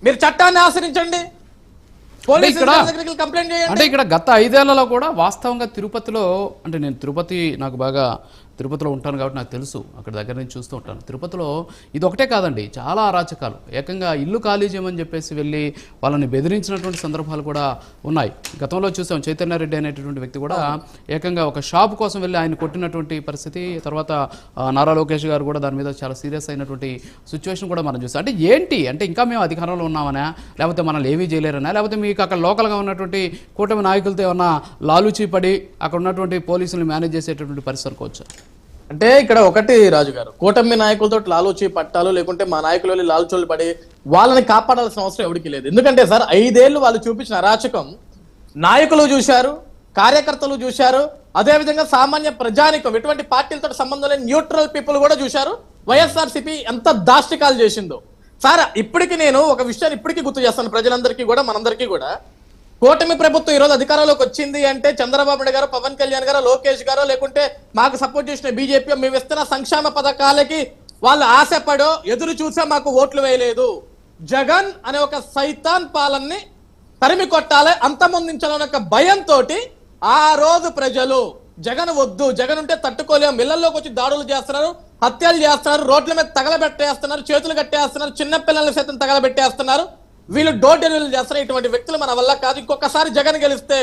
మీరు చట్టాన్ని ఆచరించండి, పోలీసు దగ్గరికి కంప్లైంట్ చేయండి. అంటే ఇక్కడ గత 5 ఏళ్లలో కూడా వాస్తవంగా తిరుపతిలో, అంటే నేను తిరుపతి నాకు బాగా తిరుపతిలో ఉంటాను కాబట్టి నాకు తెలుసు, అక్కడ దగ్గర నుంచి చూస్తూ ఉంటాను. తిరుపతిలో ఇది ఒకటే కాదండి, చాలా అరాచకాలు, ఏకంగా ఇల్లు ఖాళీ చేయమని చెప్పేసి వెళ్ళి వాళ్ళని బెదిరించినటువంటి సందర్భాలు కూడా ఉన్నాయి. గతంలో చూసాం, చైతన్యారెడ్డి అనేటటువంటి వ్యక్తి కూడా ఏకంగా ఒక షాప్ కోసం వెళ్ళి ఆయన కొట్టినటువంటి పరిస్థితి. తర్వాత నారా లోకేష్ గారు కూడా దాని మీద చాలా సీరియస్ అయినటువంటి సిచ్యువేషన్ కూడా మనం చూస్తాం. అంటే ఏంటి అంటే ఇంకా మేము అధికారంలో ఉన్నామనా, లేకపోతే మనల్ని ఏమీ చేయలేరనా, లేకపోతే మీకు అక్కడ లోకల్గా ఉన్నటువంటి కూటమి నాయకులతో ఏమన్నా లాలూచీ పడి అక్కడ ఉన్నటువంటి పోలీసులు మేనేజ్ చేసేటటువంటి పరిస్థితి అనుకోవచ్చు? అంటే ఇక్కడ ఒకటి రాజు గారు, కూటమి నాయకులతో లాలూచి పట్టాలు, లేకుంటే మా నాయకులు వెళ్ళి లాలుచోళ్ళు పడి వాళ్ళని కాపాడాల్సిన అవసరం ఎవరికి లేదు. ఎందుకంటే సార్ 5 ఏళ్ళు వాళ్ళు చూపించిన అరాచకం నాయకులు చూశారు, కార్యకర్తలు చూశారు, అదేవిధంగా సామాన్య ప్రజానికం, ఎటువంటి పార్టీలతో సంబంధం లేని న్యూట్రల్ పీపుల్ కూడా చూశారు వైఎస్ఆర్సీపీ ఎంత దాష్టికాలు చేసిందో. సార్ ఇప్పటికి నేను ఒక విషయాన్ని ఇప్పటికీ గుర్తు చేస్తాను ప్రజలందరికీ కూడా, మనందరికీ కూడా. కూటమి ప్రభుత్వం ఈరోజు అధికారంలోకి వచ్చింది అంటే చంద్రబాబు నాయుడు గారు, పవన్ కళ్యాణ్ గారు, లోకేష్ గారు, లేకుంటే మాకు సపోర్ట్ చేసిన బీజేపీ, మేము ఇస్తున్న సంక్షేమ పథకాలకి వాళ్ళు ఆశపడో ఎదురు చూసే మాకు ఓట్లు వేయలేదు. జగన్ అనే ఒక సైతాన్ పాలనని తరిమి కొట్టాలి, అంతమొందించాలనే ఒక భయంతో ఆ రోజు ప్రజలు జగన్ వద్దు, జగన్ ఉంటే తట్టుకోలేము, ఇళ్లలోకి వచ్చి దాడులు చేస్తున్నారు, హత్యలు చేస్తున్నారు, రోడ్ల మీద తగలబెట్టేస్తున్నారు, చేతులు కట్టేస్తున్నారు, చిన్న పిల్లల్ని సైతం తగలబెట్టేస్తున్నారు, వీళ్ళు డోర్ డెలివరీ చేస్తారు. ఇటువంటి వ్యక్తులు మన వల్ల కాదు, ఇంకొకసారి జగన్ గెలిస్తే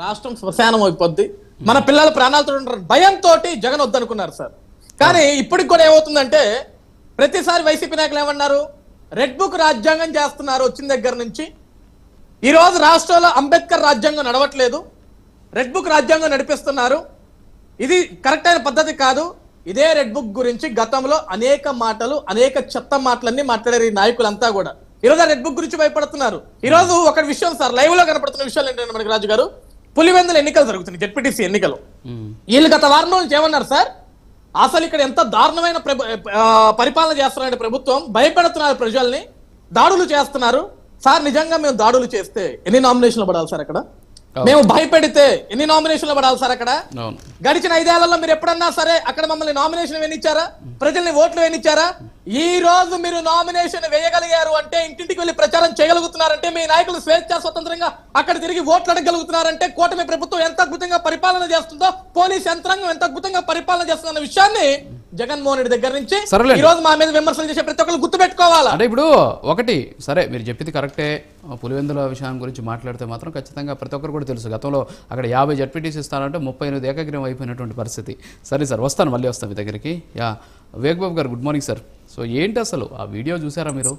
రాష్ట్రం శ్మశానం అయిపోద్ది, మన పిల్లల ప్రాణాలతో ఉంటారు భయంతో జగన్ వద్దనుకున్నారు సార్. కానీ ఇప్పటికి కూడా ఏమవుతుందంటే ప్రతిసారి వైసీపీ నాయకులు ఏమన్నారు, రెడ్ బుక్ రాజ్యాంగం చేస్తున్నారు వచ్చిన దగ్గర నుంచి. ఈ రోజు రాష్ట్రంలో అంబేద్కర్ రాజ్యాంగం నడవట్లేదు, రెడ్ బుక్ రాజ్యాంగం నడిపిస్తున్నారు, ఇది కరెక్ట్ అయిన పద్ధతి కాదు. ఇదే రెడ్ బుక్ గురించి గతంలో అనేక మాటలు, అనేక చెత్త మాటలన్నీ మాట్లాడారు ఈ నాయకులంతా కూడా. ఈరోజు రెడ్ బుక్ గురించి భయపడుతున్నారు. ఈ రోజు ఒక విషయం సార్, లైవ్ లో కనపడుతున్న విషయాలు ఏంటంటే మనకి రాజు గారు, పులివెందుల ఎన్నికలు జరుగుతున్నాయి, జెడ్పీటీసీ ఎన్నికలు. వీళ్ళు గత వారం నుంచి ఏమన్నారు సార్, అసలు ఇక్కడ ఎంత దారుణమైన పరిపాలన చేస్తున్నారంటే ప్రభుత్వం, భయపెడుతున్నారు ప్రజల్ని, దాడులు చేస్తున్నారు. సార్ నిజంగా మేము దాడులు చేస్తే ఎన్ని నామినేషన్లు పడాలి సార్ అక్కడ? మేము భయపెడితే ఎన్ని నామినేషన్లు పడాలి సార్ అక్కడ? గడిచిన 5 ఏళ్లలో మీరు ఎప్పుడన్నా సరే అక్కడ మమ్మల్ని నామినేషన్ వేయనిచ్చారా? ప్రజల్ని ఓట్లు వేయనిచ్చారా? ఈ రోజు మీరు నామినేషన్ వేయగలిగారు అంటే, ఇంటింటికి వెళ్ళి ప్రచారం చేయగలుగుతున్నారంటే, మీ నాయకులు స్వేచ్ఛా స్వతంత్రంగా అక్కడ తిరిగి ఓట్లు అడగలుగుతున్నారంటే, కూటమి ప్రభుత్వం ఎంత అద్భుతంగా పరిపాలన చేస్తుందో, పోలీస్ యంత్రాంగం ఎంత అద్భుతంగా పరిపాలన చేస్తుందన్న విషయాన్ని జగన్మోహన్ రెడ్డి దగ్గర నుంచి ఈ రోజు మా మీద విమర్శలు చేసే ప్రతి ఒక్కరు గుర్తు పెట్టుకోవాలా. అంటే ఇప్పుడు ఒకటి సరే, మీరు చెప్పింది కరెక్టే, పులివెందుల విషయం గురించి మాట్లాడితే మాత్రం ఖచ్చితంగా ప్రతి ఒక్కరు కూడా తెలుసు, గతంలో అక్కడ 50 జడ్పీటీసీ ఇస్తానంటే 38 ఏకగ్రీవం అయిపోయినటువంటి పరిస్థితి. సరే సార్, వస్తాను, మళ్ళీ వస్తాను మీ దగ్గరికి. యా, వివేక్ బాబు గారు, గుడ్ మార్నింగ్ సార్. సో ఏంటి అసలు ఆ వీడియో చూసారా మీరు?